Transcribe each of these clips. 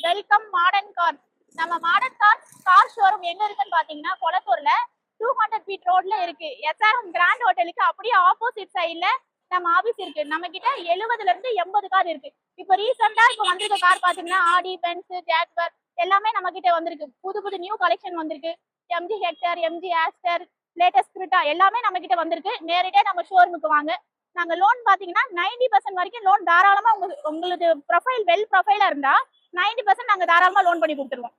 Welcome modern car. நம்ம modern car showroom எங்க இருக்குன்னு பாத்தீங்கன்னா கொளத்தூர்ல 200 feet ரோட்ல இருக்கு. எஸ்ஆர்எம் கிராண்ட் ஹோட்டலுக்கு அப்படியே ஆப்போசிட் சைட்ல நம்ம ஆபீஸ் இருக்கு. நம்ம கிட்ட 70ல இருந்து 80 கார் இருக்கு. இப்போ ரீசெண்டா வந்திருக்க கார் பாத்தீங்கன்னா ஆடி, பென்ஸ், ஜாக்வர் எல்லாமே நம்ம கிட்ட வந்திருக்கு. புது நியூ கலெக்ஷன் வந்திருக்கு. MG Hector, MG Astor, latest Creta எல்லாமே நம்ம கிட்ட வந்திருக்கு. நேரடியா நம்ம ஷோரூமுக்கு வாங்க. நாங்க லோன் பாத்தீங்கன்னா 90% வரைக்கும் லோன் தாராளமா உங்களுக்கு ப்ரொஃபைல் வெல் ப்ரொஃபைலா இருந்தா 90% நாங்க தாராளமா லோன் பண்ணி கொடுத்துருவோம்.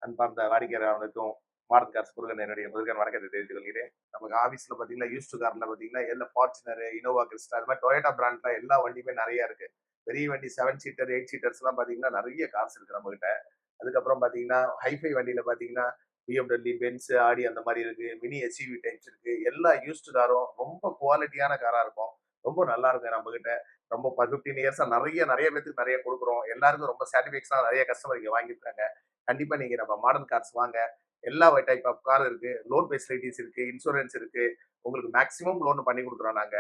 அன்பார்ந்த வாடிக்கையாளர்களுக்கும் மாடர்ன் கார்ஸ் முருகன் என்னுடைய முருகன் வணக்கத்தை தெரிவித்துக் கொள்கிறேன். நமக்கு ஆஃபீஸ்ல பாத்தீங்கன்னா யூஸ்டு கார்ல பாத்தீங்கன்னா எல்லா ஃபார்ச்சுனர், இனோவா கிறிஸ்டா, அது மாதிரி டொயோட்டா பிராண்ட்ல எல்லா வண்டியுமே நிறைய இருக்கு. பெரிய வண்டி 7 சீட்டர் 8 சீட்டர்ஸ் எல்லாம் பாத்தீங்கன்னா நிறைய கார்ஸ் இருக்கு நம்ம கிட்ட. அதுக்கப்புறம் பாத்தீங்கன்னா ஹைஃபை வண்டியில பாத்தீங்கன்னா BMW, பென்ஸ், ஆடி அந்த மாதிரி இருக்கு. மினி எஸ்யூவி டைப்ஸ் இருக்கு. எல்லா யூஸ்டு காரும் ரொம்ப குவாலிட்டியான காரா இருக்கும். ரொம்ப நல்லா இருக்கும் நம்ம கிட்ட. ரொம்ப 15 இயர்ஸா நிறைய பேருக்கு நிறைய கொடுக்குறோம். எல்லாருக்கும் ரொம்ப சாட்டிஸ்ஃபேக்ஷனா நிறைய கஸ்டமர் இங்க வாங்கியிருக்காங்க. கண்டிப்பா நீங்க நம்ம மாடர்ன் கார்ஸ் வாங்க. எல்லா டைப் ஆஃப் கார் இருக்கு. லோன் ஃபெசிலிட்டிஸ் இருக்கு, இன்சூரன்ஸ் இருக்கு. உங்களுக்கு மேக்ஸிமம் லோன் பண்ணி கொடுக்குறோம் நாங்க.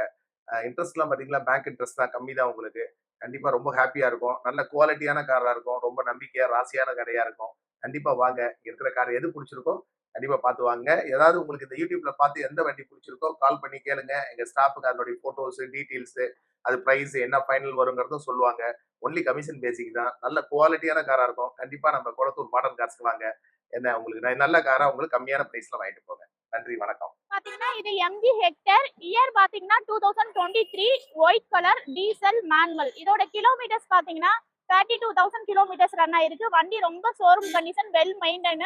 இன்ட்ரெஸ்ட்லாம் பாத்தீங்கன்னா பேங்க் இன்ட்ரெஸ்ட் தான் கம்மி தான் உங்களுக்கு. கண்டிப்பா ரொம்ப ஹாப்பியா இருக்கும். நல்ல குவாலிட்டியான காரா இருக்கும். ரொம்ப நம்பிக்கையா ராசியான கடையா இருக்கும். கண்டிப்பா வாங்க. இருக்கிற கார் எது பிடிச்சிருக்கோ கண்டிப்பா பார்த்து வாங்க. ஏதாவது உங்களுக்கு இந்த யூடியூப்ல பார்த்து எந்த வண்டி பிடிச்சிருக்கோ கால் பண்ணி கேளுங்க. எங்க ஸ்டாஃபுக்கு அதனுடைய போட்டோஸ், டீட்டெயில்ஸ், அது பிரைஸ் என்ன ஃபைனல் வருங்கிறதும் சொல்லுவாங்க. ஒன்லி கமிஷன் பேசிக் தான். நல்ல குவாலிட்டியான காரா இருக்கும். கண்டிப்பா நம்ம கொளத்தூர் மாடர்ன் கார்ஸ்க்கு வாங்க. என்ன உங்களுக்கு நல்ல காரா உங்களுக்கு கம்மியான பிரைஸ்ல வாங்கிட்டு போங்க. நன்றி, வணக்கம். பாத்தீங்கன்னா இது எம்ஜி ஹெக்டர். இயர் பாத்தீங்கன்னா 2023, ஒயிட் கலர், டீசல், மேனுவல். இதோட கிலோமீட்டர்ஸ் பாத்தீங்கன்னா 32,000 கிலோமீட்டர்ஸ் ரன் ஆயிருக்கு. வண்டி ரொம்ப ஷோரூம் கண்டிஷன், வெல் மெயின்டைன்.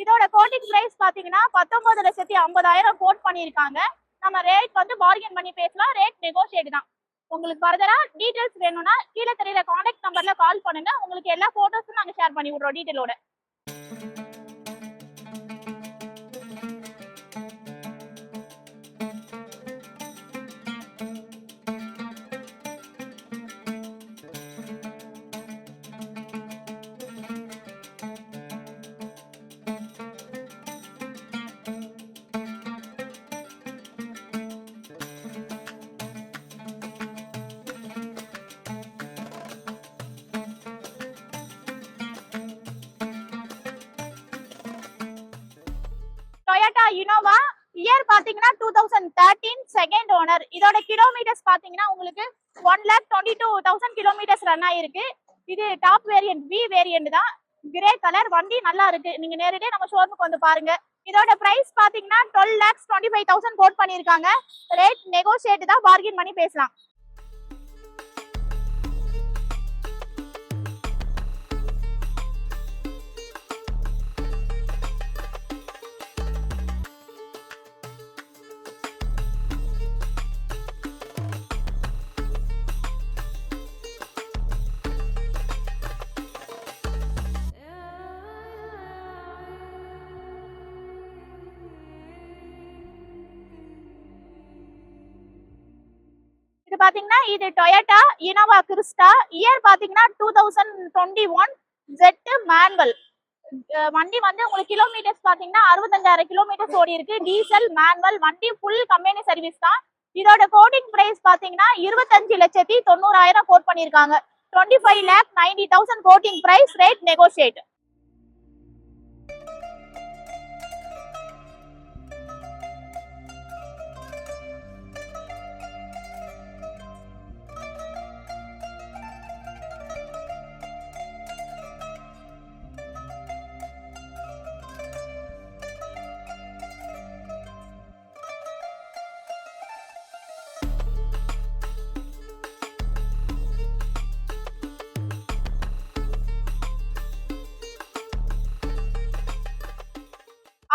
இதோட கோட்டிங் பிரைஸ் பாத்தீங்கன்னா 19,50,000 கோட் பண்ணிருக்காங்க. நம்ம ரேட் வந்து பார்கெயின் பண்ணி பேசலாம். ரேட் நெகோஷியேட் தான். உங்களுக்கு ஃபர்தரா டீடைல்ஸ் வேணும்னா கீழே தெரியற கான்டாக்ட் நம்பர்ல கால் பண்ணுங்க. உங்களுக்கு எல்லா போட்டோஸும் நாங்க ஷேர் பண்ணி விடுறோம் டீடைலோட. Toyota Innova. இயர் பாத்தீங்கன்னா 2013, செகண்ட் ஓனர். இதோட கிலோமீட்டர்ஸ் பாத்தீங்கன்னா உங்களுக்கு 1,22,000 கிலோமீட்டர்ஸ் ரன் ஆயிருக்கு. இது டாப் வேரியன்ட், வி வேரியன்ட் தான். Grey colour. வண்டி நல்லா இருக்கு. நீங்க நேரடியா நம்ம ஷோரூமுக்கு வந்து பாருங்க. இதோட பிரைஸ் பாத்தீங்கன்னா 12,25,000 கோட் பண்ணிருக்காங்க. ரேட் நெகோஷியேட் தான். பார்கெயின் பண்ணி பேசலாம். இது பாத்தீங்கன்னா இது டொயோட்டா இனோவா கிறிஸ்டா. இயர் பாத்தீங்கன்னா 2021, ஜெட் மேனுவல். வண்டி வந்து உங்களுக்கு கிலோமீட்டர்ஸ் பாத்தீங்கன்னா 65,000 கிலோமீட்டர்ஸ் ஓடி இருக்கு. Diesel, manual. வண்டி ஃபுல் கம்பெனி சர்வீஸ் தான். இதோட கோட்டிங் பிரைஸ் பாத்தீங்கன்னா 25,90,000 கோட் பண்ணிருக்காங்க. 25,90,000 quoting price. Rate negotiate.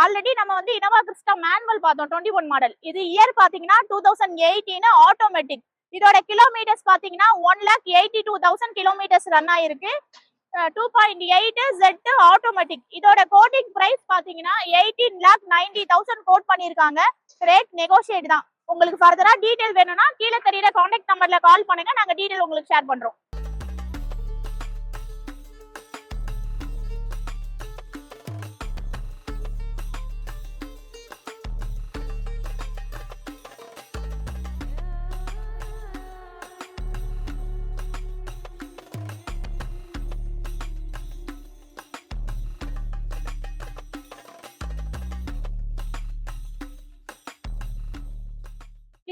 Already நம்ம வந்து இனோவா கிறிஸ்டா மேனுவல் பார்த்தோம், 21 மாடல். இது இயர் பாத்தீங்கன்னா 2018, ஆட்டோமேட்டிக். இதோட கிலோமீட்டர்ஸ் பாத்தீங்கன்னா 1,82,000 கிலோமீட்டர்ஸ் ரன் ஆயிருக்கு. 2.8 ஜெட் ஆட்டோமேட்டிக். இதோட கோட்டிங் பிரைஸ் பாத்தீங்கன்னா 18,90,000 கோட் பண்ணிருக்காங்க. ரேட் நெகோஷியேட் தான். உங்களுக்கு ஃபர்தரா டீடைல் வேணும்னா கீழே தெரியற கான்டாக்ட் நம்பர்ல கால் பண்ணுங்க. நாங்க டீடைல் உங்களுக்கு ஷேர் பண்றோம்.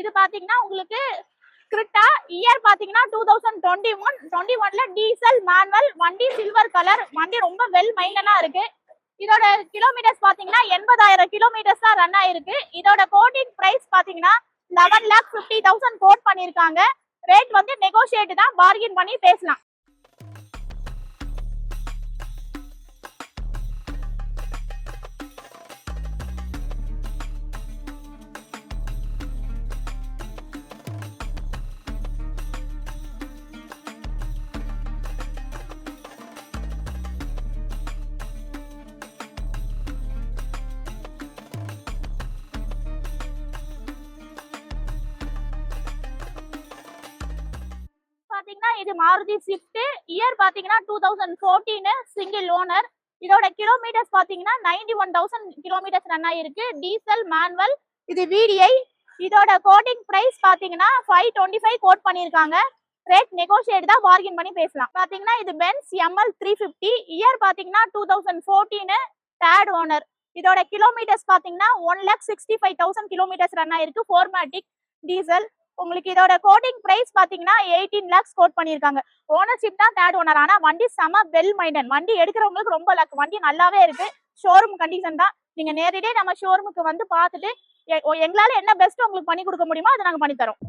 இது பாத்தீங்கன்னா உங்களுக்கு கிரிட்டா இயர் பாத்தீங்கன்னா 2021 டீசல் மேனுவல் வண்டி சில்வர் கலர் வண்டி ரொம்ப வெல் மைண்டனா இருக்கு. இதோட கிலோமீட்டர்ஸ் பாத்தீங்கன்னா 80,000 கிலோமீட்டர்ஸ் தான் ரன் ஆயிருக்கு. இதோட கோட்டிங் பிரைஸ் பாத்தீங்கன்னா 11,50,000 கோட் பண்ணிருக்காங்க. ரேட் வந்து நெகோஷியேட் தான், பார்கெயின் பண்ணி பேசலாம். பாத்தீங்கன்னா இது மாருதி ஸ்விஃப்ட் இயர் பாத்தீங்கன்னா 2014 சிங்கிள் ஓனர். இதோட கிலோமீட்டர்ஸ் பாத்தீங்கன்னா 91,000 கிலோமீட்டர்ஸ் ரன் ஆயிருக்கு. Diesel manual. இது VDI. இதோட கோட்டிங் பிரைஸ் பாத்தீங்கன்னா 525 கோட் பண்ணிருக்காங்க. ரேட் நெகோஷியேட் தான், பார்கெயின் பண்ணி பேசலாம். பாத்தீங்கன்னா இது பென்ஸ் ML 350 இயர் பாத்தீங்கன்னா 2014 தேர்ட் ஓனர். இதோட கிலோமீட்டர்ஸ் பாத்தீங்கன்னா 1,65,000 கிலோமீட்டர்ஸ் ரன் ஆயிருக்கு. 4matic diesel. உங்களுக்கு இதோட கோட்டிங் பிரைஸ் பாத்தீங்கன்னா 18 lakhs கோட் பண்ணிருக்காங்க. ஓனர்ஷிப் தான் தேர்ட் ஓனர். ஆனா வண்டி செம வெல் மைண்டன். வண்டி எடுக்கிறவங்களுக்கு ரொம்ப லக். வண்டி நல்லாவே இருக்கு. ஷோரூம் கண்டிஷன் தான். நீங்க நேரடியே நம்ம ஷோரூமுக்கு வந்து பார்த்துட்டு எங்களால என்ன பெஸ்ட் உங்களுக்கு பண்ணி கொடுக்க முடியுமோ அதை நாங்க பண்ணி தரோம்.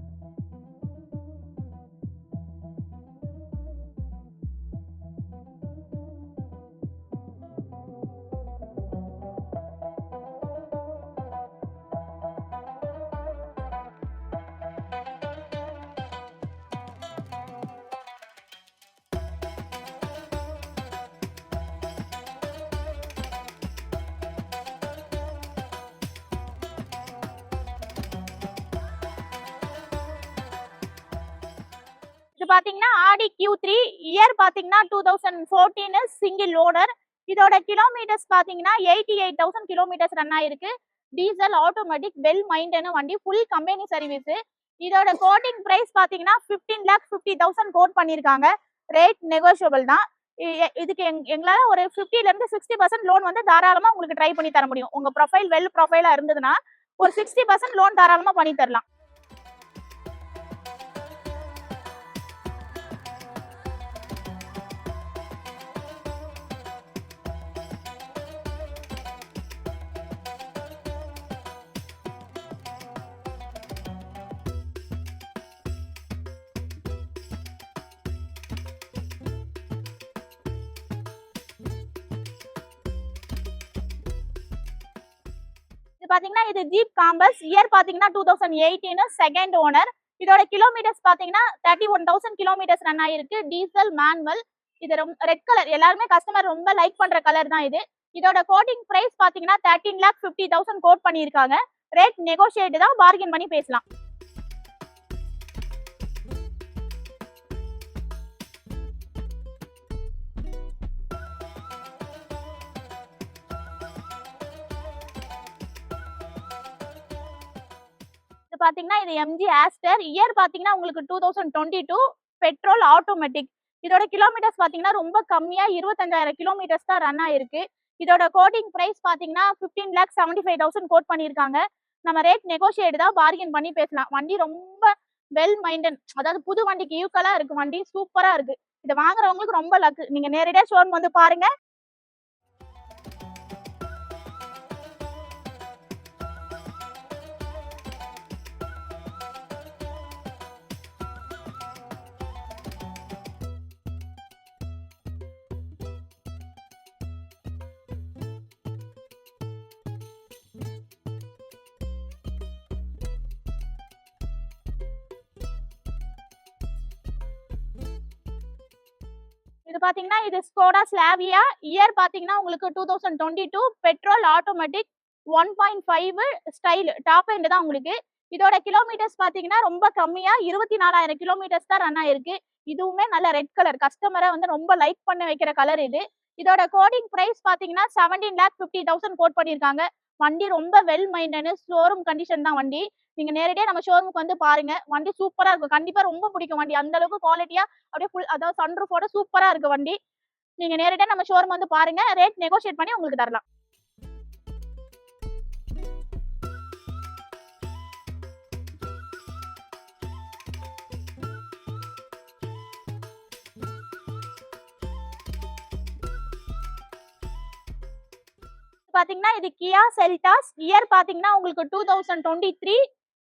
இது பாத்தீங்கன்னா ஆடி Q3 இயர் பாத்தீங்கன்னா 2014 சிங்கிள் ஓனர். இதோட கிலோமீட்டர்ஸ் பாத்தீங்கன்னா 88,000 கிலோமீட்டர்ஸ் ரன் ஆயிருக்கு. டீசல் ஆட்டோமேட்டிக் வெல் மைண்டன வண்டி. Full company service. இதோட கோட்டிங் பிரைஸ் பாத்தீங்கன்னா 15,50,000 கோட் பண்ணிருக்காங்க. ரேட் நெகோஷியபிள் தான். இதுக்கு எங்களால ஒரு 50 ல இருந்து 60% லோன் வந்து தாராளமா உங்களுக்கு ட்ரை பண்ணி தர முடியும். உங்க ப்ரொஃபைல் வெல் ப்ரொஃபைலா இருந்ததுன்னா ஒரு 60% லோன் தாராளமா பண்ணி தரலாம். இது பாத்தீங்கன்னா இது ஜீப் காம்பஸ் இயர் பாத்தீங்கன்னா 2018 செகண்ட் ஓனர். இதோட கிலோமீட்டர்ஸ் பாத்தீங்கன்னா 31,000 கிலோமீட்டர்ஸ் ரன் ஆயிருக்கு. Diesel manual. இது ரெட் கலர். எல்லாருமே கஸ்டமர் ரொம்ப லைக் பண்ற கலர் தான் இது. இதோட கோட்டிங் பிரைஸ் பாத்தீங்கன்னா 13,50,000 கோட் பண்ணிருக்காங்க. ரேட் நெகோஷியேட் தான், பார்கெயின் பண்ணி பேசலாம். இது பாத்தீங்கன்னா இது MG ஆஸ்டர் இயர் பாத்தீங்கன்னா உங்களுக்கு 2022 பெட்ரோல் ஆட்டோமேட்டிக். இதோட கிலோமீட்டர்ஸ் பாத்தீங்கன்னா ரொம்ப கம்மியா 25,000 கிலோமீட்டர்ஸ் தான் ரன் ஆயிருக்கு. இதோட கோட்டிங் பிரைஸ் பாத்தீங்கன்னா 15,75,000 கோட் பண்ணிருக்காங்க. நம்ம ரேட் நெகோஷியேட் தான், பார்கெயின் பண்ணி பேசலாம். வண்டி ரொம்ப வெல் மைண்டன். அதாவது புது வண்டிக்கு ஈக்குவலா இருக்கு. வண்டி சூப்பரா இருக்கு. இதை வாங்குறவங்களுக்கு ரொம்ப லக். நீங்க நேரடியா ஷோரூம் வந்து பாருங்க. இது பாத்தீங்கன்னா இது ஸ்கோடா ஸ்லாவியா இயர் பாத்தீங்கன்னா உங்களுக்கு 2022 petrol automatic 1.5 style top end தான் உங்களுக்கு. இதோட கிலோமீட்டர்ஸ் பாத்தீங்கன்னா ரொம்ப கம்மியா 24,000 கிலோமீட்டர்ஸ் தான் ரன் ஆயிருக்கு. இதுவுமே நல்ல ரெட் கலர். கஸ்டமரை வந்து ரொம்ப லைக் பண்ண வைக்கிற கலர் இது. இதோட கோடிங் பிரைஸ் பாத்தீங்கன்னா 17,50,000 கோட் பண்ணிருக்காங்க. வண்டி ரொம்ப வெல் மைண்டனு. ஷோரூம் கண்டிஷன் தான் வண்டி. நீங்க நேரடியா நம்ம ஷோரூமுக்கு வந்து பாருங்க. வண்டி சூப்பரா இருக்கும். கண்டிப்பா ரொம்ப பிடிக்கும் வண்டி. அந்த அளவுக்கு குவாலிட்டியா அப்படியே ஃபுல் அதாவது சன்ரூஃபோட சூப்பரா இருக்கு வண்டி. நீங்க நேரடியா நம்ம ஷோரூம் வந்து பாருங்க. ரேட் நெகோஷியேட் பண்ணி உங்களுக்கு தரலாம். பாத்தீங்கன்னா இது கியா செல்டாஸ். இயர் பாத்தீங்கன்னா உங்களுக்கு 2023.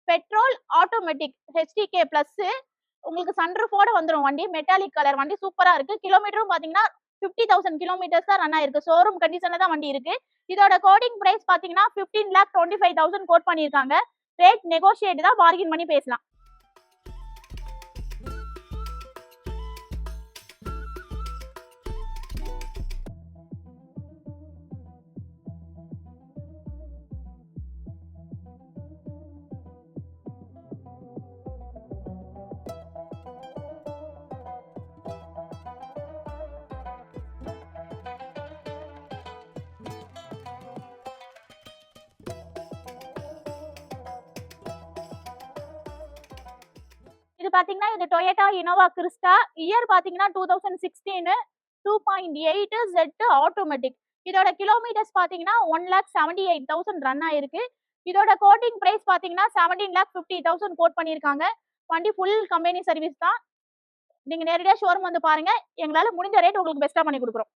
Petrol automatic HDK plus. உங்களுக்கு சன்ரூஃபோட வந்துடும் வண்டி. மெட்டாலிக் கலர் வண்டி சூப்பரா இருக்கு. கிலோமீட்டரும் பாத்தீங்கன்னா 50,000 கிலோமீட்டர்ஸ் தான் ரன் ஆயிருக்கு. ஷோரூம் கண்டிஷன்ல தான் வண்டி இருக்கு. இதோட கோடிங் பிரைஸ் பாத்தீங்கன்னா 15,25,000 கோட் பண்ணிருக்காங்க. ரேட் நெகோஷியேட் தான், பார்கின் பண்ணி பேசலாம். இது பாத்தீங்கன்னா இது டொயோட்டா இனோவா கிறிஸ்டா. இயர் பாத்தீங்கன்னா 2016. 2.8 Z ஆட்டோமேட்டிக். இதோட கிலோமீட்டர்ஸ் பாத்தீங்கன்னா 1,78,000 ரன் ஆயிருக்கு. இதோட கோட்டிங் பிரைஸ் பாத்தீங்கன்னா 17,50,000 கோட் பண்ணிருக்காங்க. வண்டி ஃபுல் கம்பெனி சர்வீஸ் தான். நீங்க நேரடியா ஷோரூம் வந்து பாருங்க. எங்களால முடிஞ்ச ரேட் உங்களுக்கு பெஸ்டா பண்ணி கொடுக்குறோம்.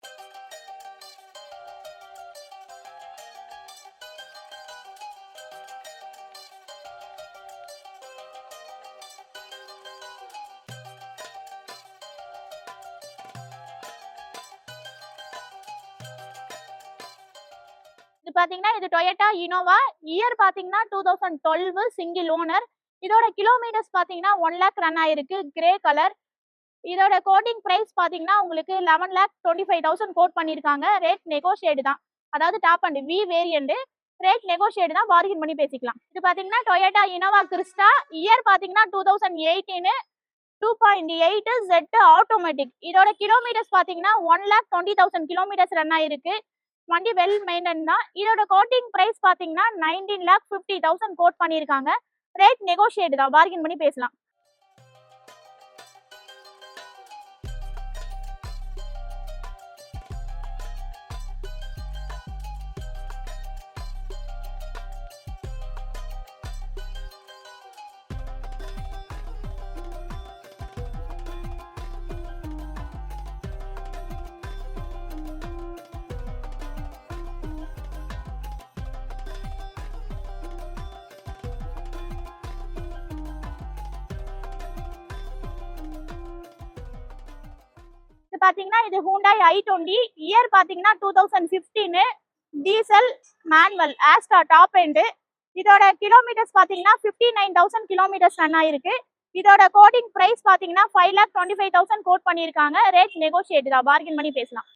இது பாத்தீங்கன்னா இது டொயோட்டா இனோவா. இயர் பாத்தீங்கன்னா 2012 சிங்கிள் ஓனர். இதோட கிலோமீட்டர்ஸ் பாத்தீங்கன்னா 1 லேக் ரன் ஆயிருக்கு. Grey colour. இதோட கோட்டிங் பிரைஸ் பாத்தீங்கன்னா உங்களுக்கு 11,25,000 கோட் பண்ணிருக்காங்க. ரேட் நெகோஷியேட் தான். அதாவது top and V variant. Rate negotiate தான், பார்கின் பண்ணி பேசிக்கலாம். இது பாத்தீங்கன்னா டொயோட்டா இனோவா கிறிஸ்டா. இயர் பாத்தீங்கன்னா 2018. 2.8 Z ஆட்டோமேட்டிக். இதோட கிலோமீட்டர்ஸ் பாத்தீங்கன்னா 1,20,000 கிலோமீட்டர்ஸ் ரன் ஆயிருக்கு. வண்டி வெல் மெயின்டைன் தான். இதோட கோட்டிங் பிரைஸ் பாத்தீங்கன்னா 19,50,000 கோட் பண்ணிருக்காங்க. ரேட் நெகோஷியேட் தான், பார்கின் பண்ணி பேசலாம். இது பாத்தீங்கன்னா இது ஹூண்டாய் i20. இயர் பாத்தீங்கன்னா 2015. Diesel manual Asta top end. இதோட கிலோமீட்டர்ஸ் பாத்தீங்கன்னா 59,000 கிலோமீட்டர்ஸ் ரன் ஆயிருக்கு. இதோட கோடிங் பிரைஸ் பாத்தீங்கன்னா 5,25,000 கோட் பண்ணிருக்காங்க. ரேட் நெகோஷியேட் தான், பார்கின் பண்ணி பேசலாம்.